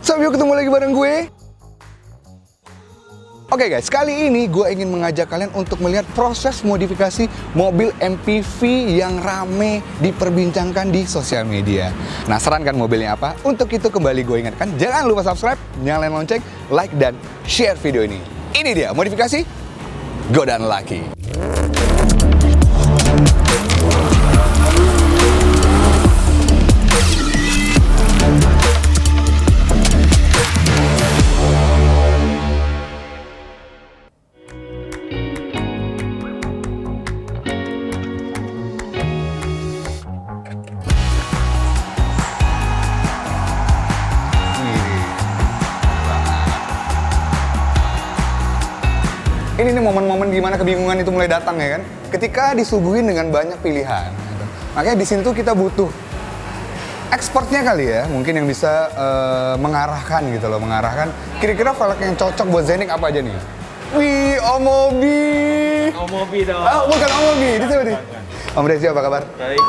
What's up, yuk ketemu lagi bareng gue. Oke guys, kali ini gue ingin mengajak kalian untuk melihat proses modifikasi mobil MPV yang rame diperbincangkan di sosial media. Penasaran kan mobilnya apa? Untuk itu kembali gue ingatkan, jangan lupa subscribe, nyalain lonceng, like, dan share video ini. Ini dia, modifikasi Godaan Laki. Ini nih momen-momen gimana kebingungan itu mulai datang ya kan? Ketika disuguhin dengan banyak pilihan. Gitu. Makanya di sini tuh kita butuh expertnya kali ya, mungkin yang bisa mengarahkan gitu loh, mengarahkan. Kira-kira velg yang cocok buat Zenik apa aja nih? Wih, Om Obi. Om Obi dong. Oh, bukan Om Obi, itu siapa nih? Om Rezi, apa kabar? Baik.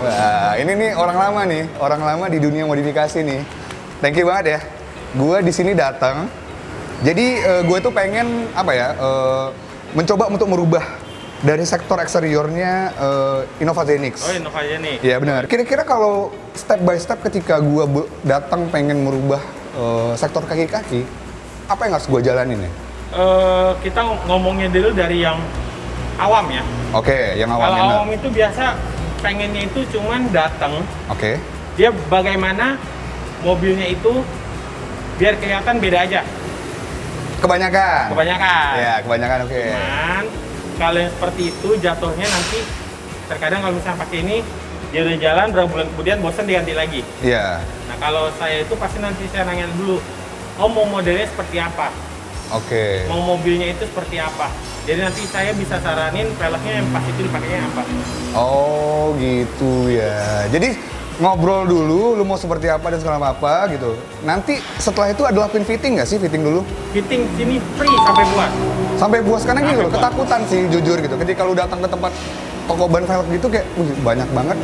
Wah, ini nih orang lama di dunia modifikasi nih. Thank you banget ya. Gue di sini datang. Jadi gue tuh pengen mencoba untuk merubah dari sektor eksteriornya Innova Zenix. Oh, Innova Zenix. Iya benar. Kira-kira kalau step by step ketika gue datang pengen merubah sektor kaki-kaki, apa yang harus gue jalanin ya? Kita ngomongnya dulu dari yang awam ya. Oke, yang Kalau awamnya. awam itu biasa pengennya itu cuman datang. Oke. Dia bagaimana mobilnya itu biar kelihatan beda aja. Kebanyakan. Ya, kebanyakan oke. Cuman kalau yang seperti itu jatuhnya nanti terkadang kalau misalnya pakai ini dia udah jalan berapa bulan kemudian bosan diganti lagi. Iya. Nah kalau saya itu pasti nanti saya nanya dulu, oh mau modelnya seperti apa? Oke. Mau mobilnya itu seperti apa? Jadi nanti saya bisa saranin velgnya yang pas itu dipakainya apa. Oh gitu ya. Jadi ngobrol dulu, lu mau seperti apa dan segala apa gitu. Nanti setelah itu ada lapin fitting nggak sih? Fitting dulu? Fitting sini free sampai puas. Sampai puas, karena gitu loh, Sampai puas. ketakutan sih jujur gitu. Ketika lu datang ke tempat toko ban velg gitu kayak, banyak banget.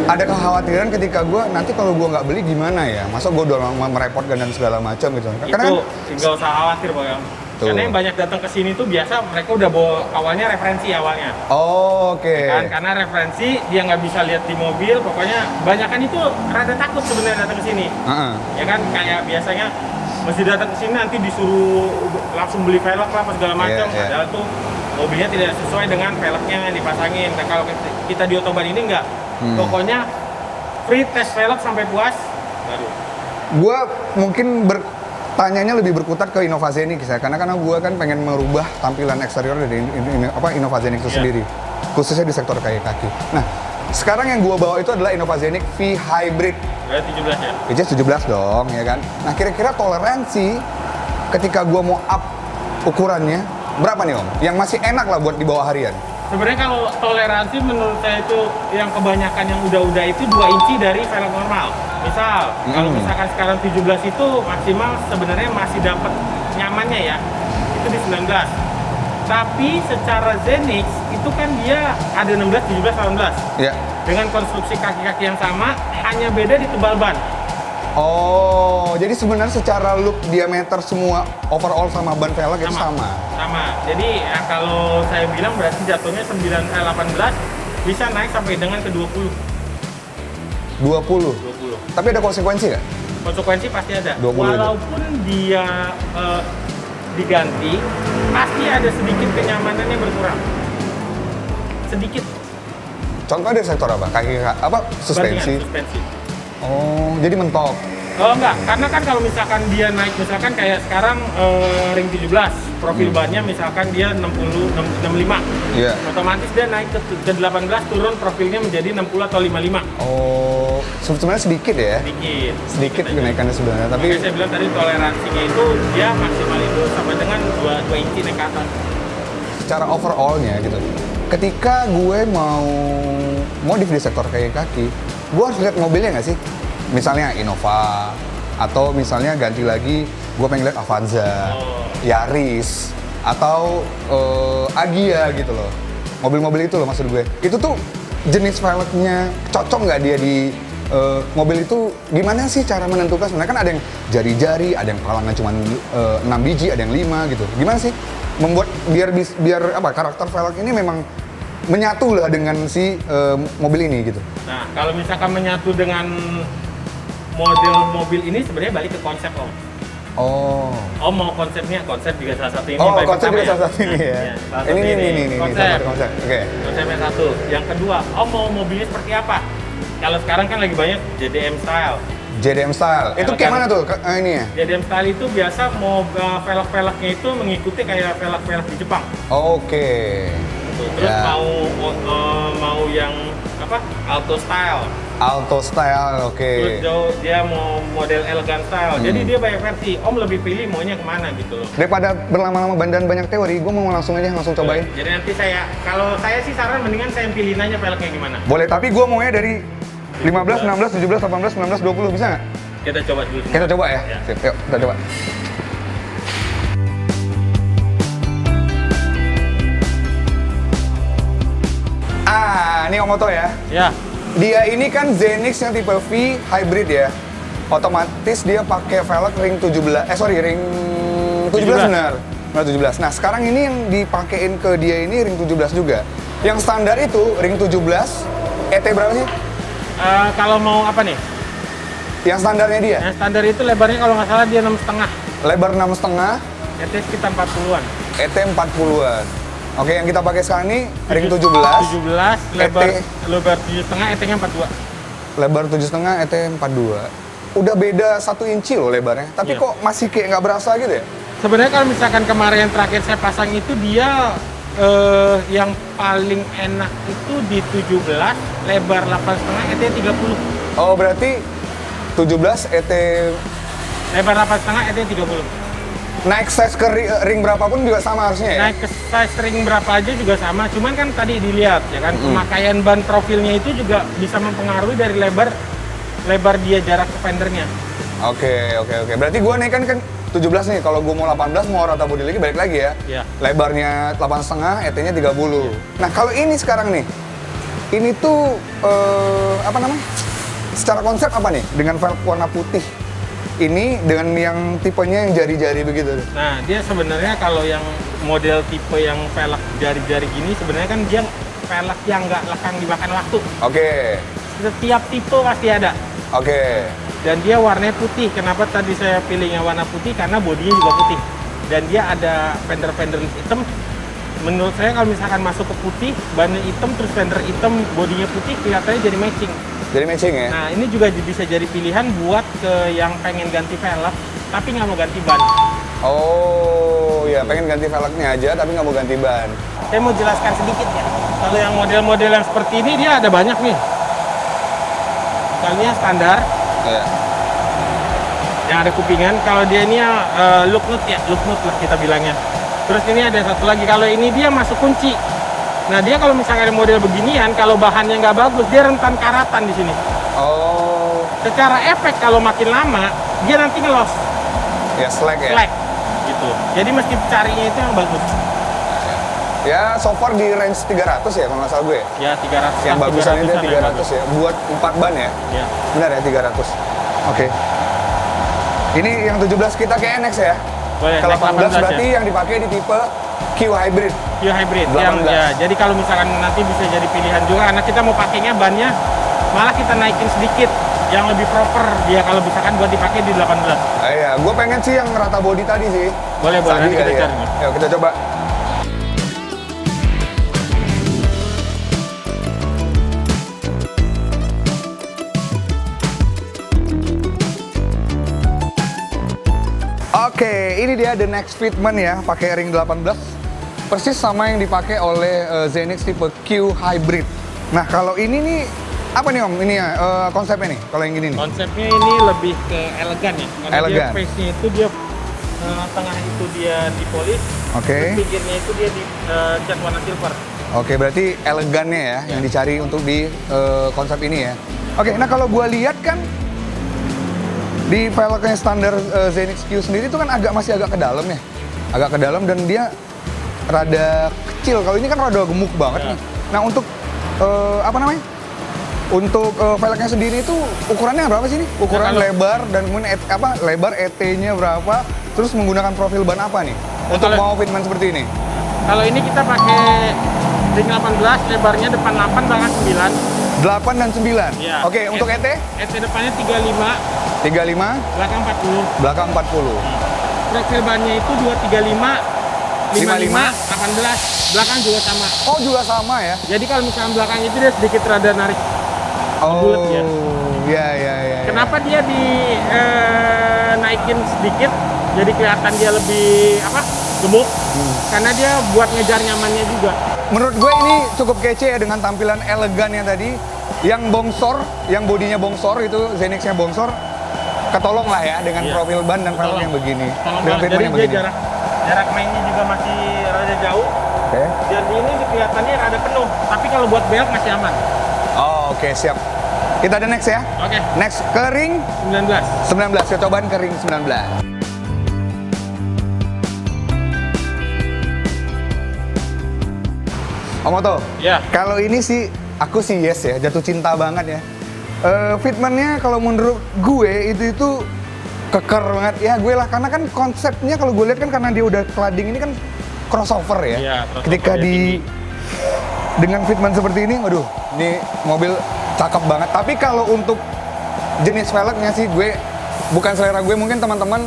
Ada kekhawatiran ketika gua nanti kalau gua nggak beli gimana ya? Masa gua udah merepotkan dan segala macam gitu. Karena Itu kan nggak usah khawatir Bang. Karena yang banyak datang ke sini tuh biasa mereka udah bawa awalnya referensi awalnya. oh, oke. Kan karena referensi dia nggak bisa lihat di mobil, pokoknya banyak kan itu rada takut sebenarnya datang ke sini. Heeh. Ya kan kayak biasanya mesti datang ke sini nanti disuruh langsung beli velg lah apa segala macam. Iya, iya. Padahal tuh mobilnya tidak sesuai dengan velgnya yang dipasangin. Nah kalau kita di Otoban ini enggak. Pokoknya free test velg sampai puas. Baru. Gua mungkin tanyanya lebih berkutat ke Innova Zenix ya, karena gue kan pengen merubah tampilan eksterior dari Innova Zenix itu sendiri, khususnya di sektor kaki. Nah, sekarang yang gue bawa itu adalah Innova Zenix V Hybrid. Berarti 17 ya? Which is 17 dong, ya kan? Nah, kira-kira toleransi ketika gue mau up ukurannya, berapa nih Om? Yang masih enak lah buat dibawa harian? Sebenarnya kalau toleransi menurut saya itu yang kebanyakan yang udah-udah itu 2 inci dari velg normal. Misal, kalau misalkan sekarang 17 itu maksimal sebenarnya masih dapat nyamannya ya, itu di 19. Tapi secara Zenix itu kan dia ada 16, 17, 18. Ya. Dengan konstruksi kaki-kaki yang sama, hanya beda di tebal ban. Oh, jadi sebenarnya secara look diameter semua overall sama ban velg itu sama? Sama. Jadi ya kalau saya bilang berarti jatuhnya 18 bisa naik sampai dengan ke 20. 20? Tapi ada konsekuensi nggak? Konsekuensi pasti ada. 20 Walaupun dia diganti, pasti ada sedikit kenyamanannya berkurang. Sedikit. Contohnya dari sektor apa? Kaki apa? Suspensi? Suspensi. Oh, jadi mentok. Oh enggak, karena kan kalau misalkan dia naik, misalkan kayak sekarang ring 17, profil bannya misalkan dia 65. Iya. Otomatis dia naik ke 18, turun profilnya menjadi 60 atau 55. Oh, sebenarnya sedikit ya? Sedikit kenaikannya sebenarnya, tapi Makanya saya bilang tadi toleransinya itu dia maksimal itu sampai dengan 2 inci naik ke atas. secara overallnya gitu. Ketika gue mau modif di sektor kaki, gue harus lihat mobilnya nggak sih? Misalnya Innova, atau misalnya ganti lagi, gue pengen lihat Avanza, Yaris, atau Agya gitu loh. Mobil-mobil itu loh maksud gue. Itu tuh jenis velgnya cocok nggak dia di mobil itu gimana sih cara menentukan? Sebenarnya kan ada yang jari-jari, ada yang pengalaman cuma 6 biji, ada yang 5 gitu. Gimana sih membuat biar apa karakter velg ini memang menyatu lah dengan si mobil ini gitu? Nah, kalau misalkan menyatu dengan model mobil ini sebenarnya balik ke konsep Om. Oh. Om mau konsep juga salah satu ini. Oh, paling konsep pertama juga salah satu ini ya. salah satu Ini konsep. konsep. Oke. Konsepnya satu. Yang kedua, Om mau mobilnya seperti apa? Kalau sekarang kan lagi banyak JDM style. JDM style. Itu kayak mana tuh ini ya? JDM style itu biasa mau velg-velgnya itu mengikuti kayak velg-velg di Jepang. Oke. Terus Ya. mau yang apa? Auto style. Auto style, oke. Terus dia mau model elegan style. Jadi dia banyak versi. Om lebih pilih maunya kemana gitu loh. Daripada berlama-lama dan banyak teori, gue mau langsung cobain. Jadi nanti kalau saya sih saran mendingan saya pilih aja velgnya gimana. Boleh, tapi gue maunya dari 15, 16, 17, 18, 19, 20, bisa nggak? Kita coba dulu. Kita coba ya? Ya. Sip, yuk kita coba. Ini Om Oto ya. Ya. Dia ini kan Zenix yang tipe V hybrid ya. Otomatis dia pakai velg ring 17, ring 17 benar. Benar 17. Nah, sekarang ini yang dipakein ke dia ini ring 17 juga. Yang standar itu ring 17, ET berapa sih? Kalau mau apa nih? Yang standarnya dia? Yang standar itu lebarnya kalau nggak salah dia 6,5. Lebar 6,5, ET sekitar 40-an. ET 40-an. Oke, yang kita pakai sekarang ini ring 17, 17, lebar 7,5, ET-nya 42. lebar 7,5, ET 42. Udah beda 1 inci loh lebarnya, tapi Iya. kok masih kayak nggak berasa gitu ya? Sebenarnya kalau misalkan kemarin yang terakhir saya pasang itu dia yang paling enak itu di 17, lebar 8,5, ET 30. Oh, berarti 17, ET Lebar 8,5, ET 30. naik size ke ring berapapun juga sama harusnya ya? Naik ke size ring berapa aja juga sama, cuman kan tadi dilihat ya kan pemakaian ban profilnya itu juga bisa mempengaruhi dari lebar dia jarak ke fendernya. Oke. Berarti gua naik kan 17 nih, kalau gua mau 18 mau rata bodi lagi balik lagi ya? Iya. Lebarnya 8,5, ET-nya 30. Nah, kalau ini sekarang nih, ini tuh apa namanya? Secara konsep apa nih? Dengan velg warna putih. Ini dengan yang tipenya yang jari-jari begitu. Nah, dia sebenarnya kalau yang model tipe yang velg jari-jari gini sebenarnya kan dia velg yang nggak lekang dimakan waktu. Oke. Setiap tipe pasti ada. Oke. Dan dia warnanya putih. Kenapa tadi saya pilihnya warna putih? Karena bodinya juga putih. Dan dia ada fender-fender hitam. Menurut saya kalau misalkan masuk ke putih, bannya hitam, terus fender hitam, bodinya putih, kelihatannya jadi matching. Jadi matching ya? Nah, ini juga bisa jadi pilihan buat ke yang pengen ganti velg, tapi nggak mau ganti ban. Oh, ya pengen ganti velgnya aja tapi nggak mau ganti ban. Saya mau jelaskan sedikit ya. Kalau yang model-model yang seperti ini, dia ada banyak nih. Kalau ini yang standar, Iya. yang ada kupingan. Kalau dia ini look nut lah kita bilangnya. Terus ini ada satu lagi, kalau ini dia masuk kunci. Nah, dia kalau misalnya ada model beginian, kalau bahannya nggak bagus, dia rentan karatan di sini. Oh, Secara efek kalau makin lama, dia nanti ngelos, ya slack ya? slack, gitu. Jadi mesti carinya itu yang bagus. Ya, so far di range 300 ya kalau nggak salah gue ya? Ya 300. Yang bagusan itu 300-an yang 300 ya? Buat 4 ban ya? Ya. Benar ya 300? Oke. Ini yang 17 kita kayak NX ya? Boleh, Kalau naik 18 berarti ya. yang dipakai di tipe Q Hybrid. Q Hybrid. 18. Yang, ya, jadi kalau misalkan nanti bisa jadi pilihan juga, karena kita mau pakainya bannya, malah kita naikin sedikit, yang lebih proper dia kalau misalkan buat dipakai di 18. Iya, gue pengen sih yang rata body tadi sih. Boleh, Sagi nanti kali kita ya. cari. Yuk kita coba. Oke, ini dia the next fitment ya, pakai ring 18. Persis sama yang dipakai oleh Zenix tipe Q Hybrid. Nah, kalau ini nih apa nih Om? Ini ya konsepnya nih, kalau yang gini nih. Konsepnya ini lebih ke elegan ya. Karena Elegan. dia face-nya itu dia tengah itu dia dipolis, Oke. terus pinggirnya itu dia di cat warna silver. Oke, berarti elegannya ya yang dicari untuk di konsep ini ya. Oke, nah kalau gua lihat kan di velgnya standar Zenix Q sendiri itu kan masih agak ke dalam ya. Agak ke dalam dan dia rada kecil. Kalau ini kan rada gemuk banget Ya. nih. Nah, untuk apa namanya? Untuk velgnya sendiri itu ukurannya berapa sih nih? Ukuran kalau- lebar dan kemudian lebar ET-nya berapa? Terus menggunakan profil ban apa nih? Untuk kalau- mau fitment seperti ini? Kalau ini kita pakai ring 18, lebarnya depan 8, belakang 9. 8 dan 9. Iya. Oke, untuk ET? ET depannya 35, 35, belakang 40. belakang 40. Profil bannya itu 235, 55, 18, belakang juga sama. Oh, juga sama ya? Jadi kalau misalnya belakang itu dia sedikit rada narik. Oh, Bulat ya. ya. Kenapa dia naikin sedikit, jadi kelihatan dia lebih gemuk? Karena dia buat ngejar nyamannya juga. Menurut gue ini cukup kece ya dengan tampilan elegannya tadi. Yang bongsor, yang bodinya bongsor itu, Zenix-nya bongsor, ketolong lah ya dengan Iya. profil ban dan velg yang begini. Kalau Dengan fitment jadi yang dia begini. jarak mainnya juga masih rada jauh. Oke. Jadi ini kelihatannya rada penuh, tapi kalau buat belok masih aman. Oh, oke, siap. Kita ada next ya. Oke, Next ke ring 19. 19. Kita cobaan ke ring 19. Om Oto, Ya. kalau ini sih aku sih yes ya, jatuh cinta banget ya. Fitmentnya kalau menurut gue itu keker banget ya gue lah, karena kan konsepnya kalau gue lihat kan karena dia udah cladding ini kan crossover ya. Iya, crossover Ketika dia tinggi. dengan fitment seperti ini, waduh, ini mobil cakep banget. Tapi kalau untuk jenis velgnya sih gue bukan selera gue, mungkin teman-teman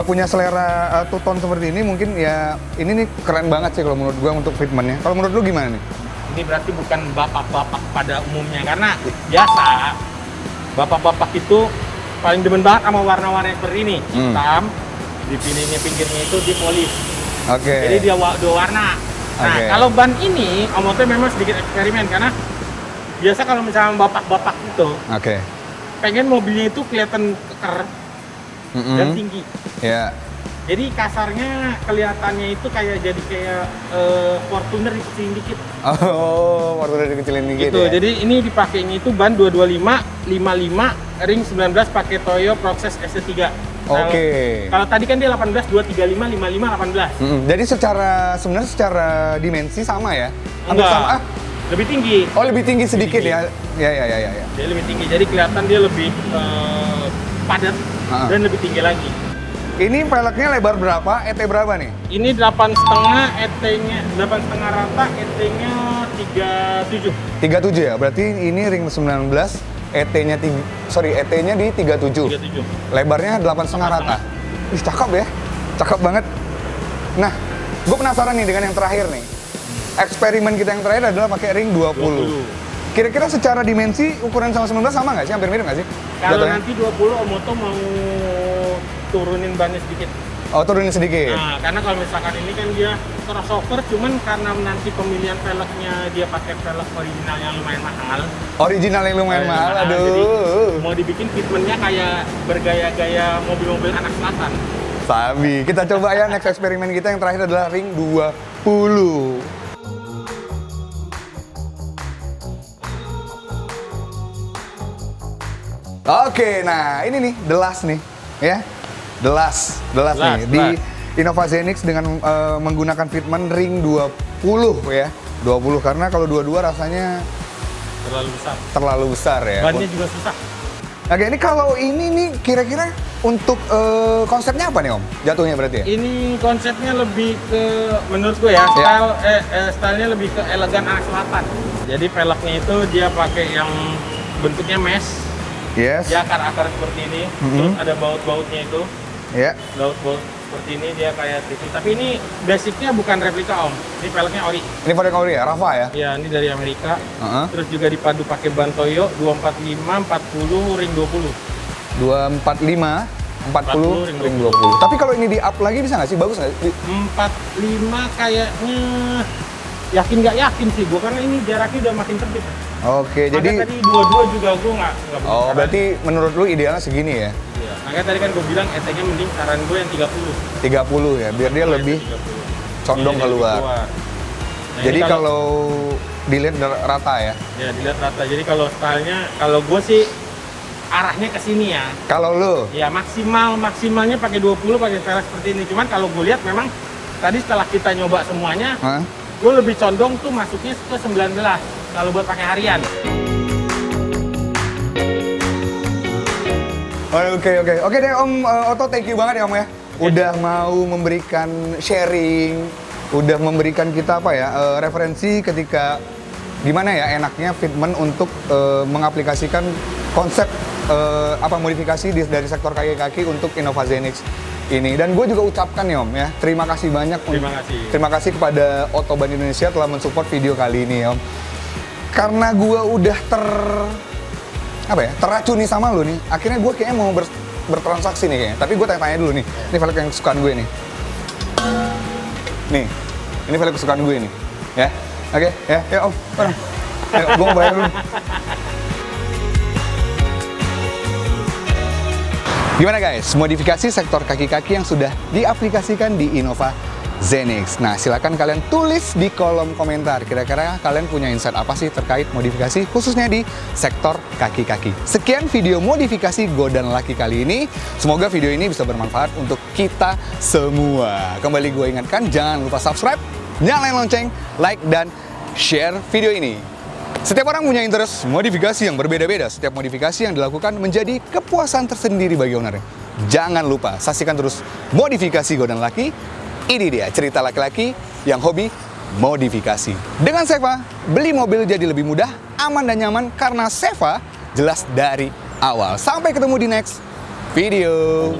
punya selera two-tone seperti ini, mungkin ya ini nih keren banget sih kalau menurut gue untuk fitmentnya. Kalau menurut lu gimana nih? Ini berarti bukan bapak-bapak pada umumnya, karena biasa bapak-bapak itu paling demen banget sama warna-warna seperti ini. Hitam, dipilihnya pinggirnya itu dipolis. Oke. Jadi dia dua warna. Nah, Oke. kalau ban ini, Om Oto memang sedikit eksperimen, karena biasa kalau misalnya bapak-bapak itu Oke. pengen mobilnya itu kelihatan keker dan tinggi. Ya. Jadi kasarnya kelihatannya itu kayak Fortuner dikecilin dikit. Oh, waktu udah dikecilin dikit Gitu. ya. Jadi ini dipakainya itu ban 225, 55, ring 19 pakai Toyo Proxes ST3. Oke. Kalau tadi kan dia 18, 235, 55, 18. Jadi sebenarnya secara dimensi sama ya? Hampir Enggak. sama. Lebih tinggi. Oh, lebih tinggi sedikit tinggi. ya? Ya. Dia lebih tinggi. Jadi kelihatan dia lebih padat dan lebih tinggi lagi. Ini velgnya lebar berapa? ET berapa nih? Ini 8,5, ET-nya 8,5 rata, ET-nya 37. 37 ya? Berarti ini ring 19, ET-nya ET-nya di 37. 37. Lebarnya 8,5 rata. Ih, cakep ya. Cakep banget. Nah, gue penasaran nih dengan yang terakhir nih. Eksperimen kita yang terakhir adalah pakai ring 20. Kira-kira secara dimensi ukuran sama 19 sama nggak sih? Hampir mirip nggak sih? Kalau Jatuhnya? nanti 20 Om Oto mau turunin bannya sedikit. Oh, turunin sedikit. Nah, karena kalau misalkan ini kan dia crossover, cuman karena nanti pemilihan velgnya dia pakai velg original yang lumayan mahal. Original yang lumayan mahal, Jadi aduh. mau dibikin fitmentnya kayak bergaya-gaya mobil-mobil anak selatan. Sabi. Kita coba ya next eksperimen kita yang terakhir adalah ring 20. Oke, nah ini nih the last nih, ya. The last nih di Innova Zenix dengan menggunakan fitment ring 20 ya. 20 karena kalau 22 rasanya Terlalu besar. ya. Bannya juga susah. Oke, ini kalau ini nih kira-kira untuk konsepnya apa nih Om? Jatuhnya berarti ya? Ini konsepnya lebih ke, menurut gue ya, stylenya lebih ke elegan anak selatan. Jadi velgnya itu dia pakai yang bentuknya mesh. Yes. Dia akar-akar seperti ini, terus ada baut-bautnya itu. Ya. Baut-baut seperti ini dia kayak TV. Tapi ini basicnya bukan replika Om. Ini velgnya ori. Ini pada Kauri ya, Rafa ya? Ya, ini dari Amerika. Heeh. Terus juga dipadu pakai ban Toyo 245, 40, ring 20. 245, 40, ring ring 20. Tapi kalau ini di up lagi bisa nggak sih? Bagus nggak? 45 kayaknya yakin nggak yakin sih gua, karena ini jaraknya udah makin sempit. Oke, Makanya jadi tadi 22 juga gua nggak begitu oh saran. berarti menurut lu idealnya segini ya? Iya. Makanya tadi kan gua bilang ET-nya mending saran gua yang 30. 30 ya, biar dia lebih 30. condong Iya, keluar. Nah, Jadi ini kalau dilihat rata ya? ya dilihat rata. Jadi kalau stylenya, kalau gua sih arahnya ke sini ya. Kalau lu? Ya maksimalnya pakai 20, pakai velg seperti ini. Cuman kalau gue lihat memang tadi setelah kita nyoba semuanya, Hah? gue lebih condong tuh masuknya ke 19 kalau buat pakai harian. Oke deh Om Otto, thank you banget ya Om ya. Udah mau memberikan sharing, udah memberikan kita apa ya, referensi ketika gimana ya enaknya fitment untuk mengaplikasikan konsep modifikasi dari sektor kaki-kaki untuk Innova Zenix ini. Dan gue juga ucapkan ya Om ya, terima kasih banyak. Terima kasih kepada Otoban Indonesia telah mensupport video kali ini ya Om. Karena gue udah teracuni sama lu nih, akhirnya gue kayaknya mau bertransaksi nih kayaknya. Tapi gue tanya-tanya dulu nih, ini velg yang kesukaan gue nih. Nih, ini velg kesukaan gue nih. Ya, oke, ya Om, barang. Ayo, gue mau bayar dulu. Gimana guys, modifikasi sektor kaki-kaki yang sudah diaplikasikan di Innova Zenix? Nah, silakan kalian tulis di kolom komentar. Kira-kira kalian punya insight apa sih terkait modifikasi khususnya di sektor kaki-kaki? Sekian video modifikasi Godan Laki kali ini. Semoga video ini bisa bermanfaat untuk kita semua. Kembali gue ingatkan, jangan lupa subscribe, nyalain lonceng, like, dan share video ini. Setiap orang punya interest modifikasi yang berbeda-beda. Setiap modifikasi yang dilakukan menjadi kepuasan tersendiri bagi ownernya. Jangan lupa saksikan terus modifikasi Godan Laki. Ini dia cerita laki-laki yang hobi modifikasi. Dengan Seva, beli mobil jadi lebih mudah, aman dan nyaman karena Seva jelas dari awal. Sampai ketemu di next video.